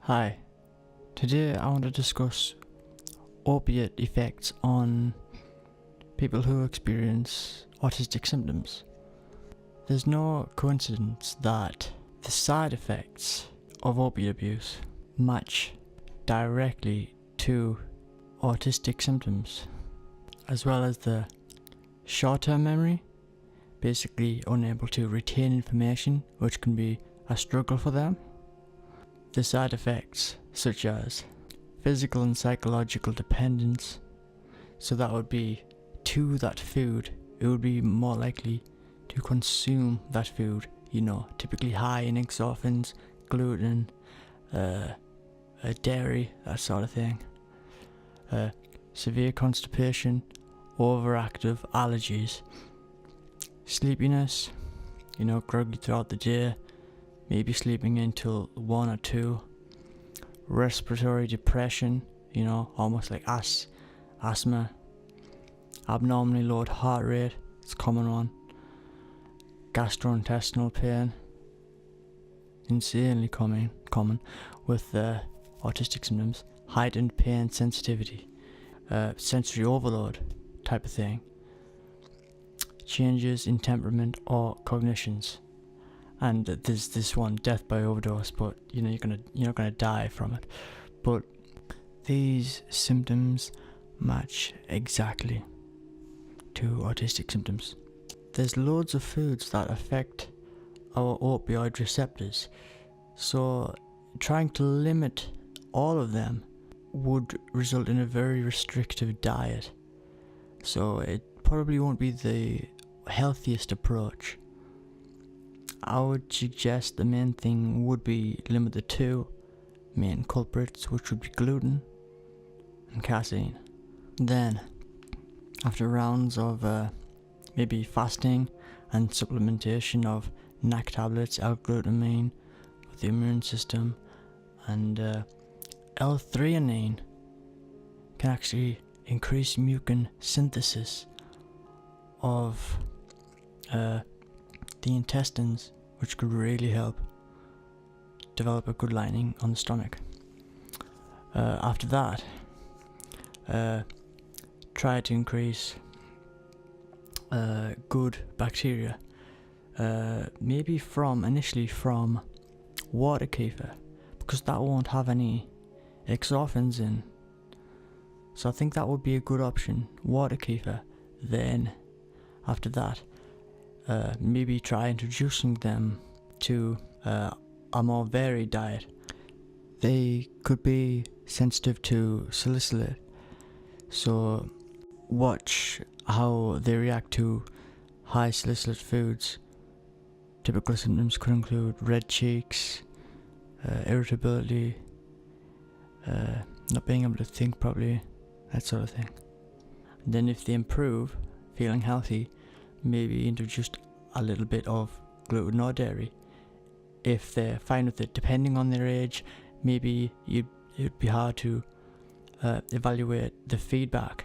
Hi, today I want to discuss opiate effects on people who experience autistic symptoms. There's no coincidence that the side effects of opiate abuse match directly to autistic symptoms, as well as the short-term memory, basically unable to retain information, which can be a struggle for them. The side effects, such as physical and psychological dependence, so that would be to that food, it would be more likely to consume that food, typically high in exophins, gluten, dairy, that sort of thing. Severe constipation, overactive allergies, sleepiness, groggy throughout the day, maybe sleeping until 1 or 2, respiratory depression, almost like asthma, abnormally low heart rate, it's a common one, gastrointestinal pain, insanely common with autistic symptoms, heightened pain sensitivity, sensory overload type of thing, changes in temperament or cognitions. And there's this one, death by overdose, but you're not gonna die from it. But these symptoms match exactly to autistic symptoms. There's loads of foods that affect our opioid receptors, so trying to limit all of them would result in a very restrictive diet. So it probably won't be the healthiest approach. I would suggest the main thing would be limit the two main culprits, which would be gluten and casein. Then, after rounds of maybe fasting and supplementation of NAC tablets, L-glutamine for the immune system, and L-threonine can actually increase mucin synthesis of the intestines, which could really help develop a good lining on the stomach. After that, try to increase good bacteria, maybe initially from water kefir, because that won't have any exophins in. So I think that would be a good option, water kefir. Then after that, maybe try introducing them to a more varied diet. They could be sensitive to salicylate, so watch how they react to high salicylate foods. Typical symptoms could include red cheeks, irritability, not being able to think properly, that sort of thing. And then if they improve, feeling healthy, maybe introduced a little bit of gluten or dairy. If they're fine with it, depending on their age, maybe it'd be hard to evaluate the feedback.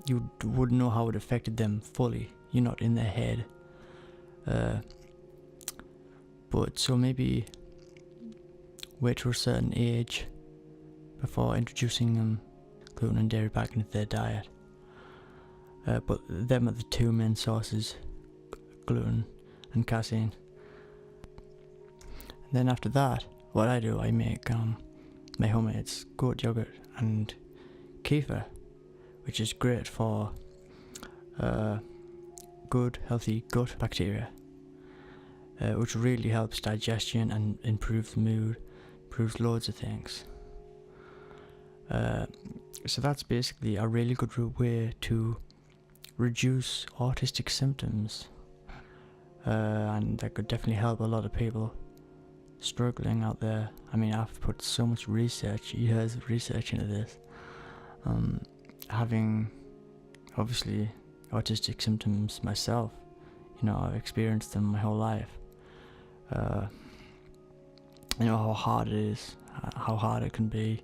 You wouldn't know how it affected them fully. You're not in their head. But so maybe wait to a certain age before introducing them gluten and dairy back into their diet. But them are the two main sources, gluten and casein. And then after that, what I do, I make my homemade's goat yogurt and kefir, which is great for good, healthy gut bacteria, which really helps digestion and improves the mood, improves loads of things. So that's basically a really good way to reduce autistic symptoms, and that could definitely help a lot of people struggling out there. I mean, I've put so much years of research into this, having obviously autistic symptoms myself. I've experienced them my whole life. I know how hard it is, how hard it can be.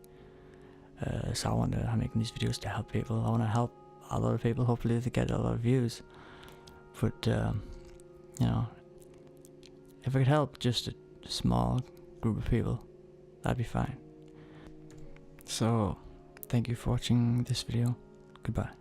So I'm making these videos to help people. I want to help a lot of people. Hopefully they get a lot of views. But if I could help just a small group of people, that'd be fine. So, thank you for watching this video. Goodbye.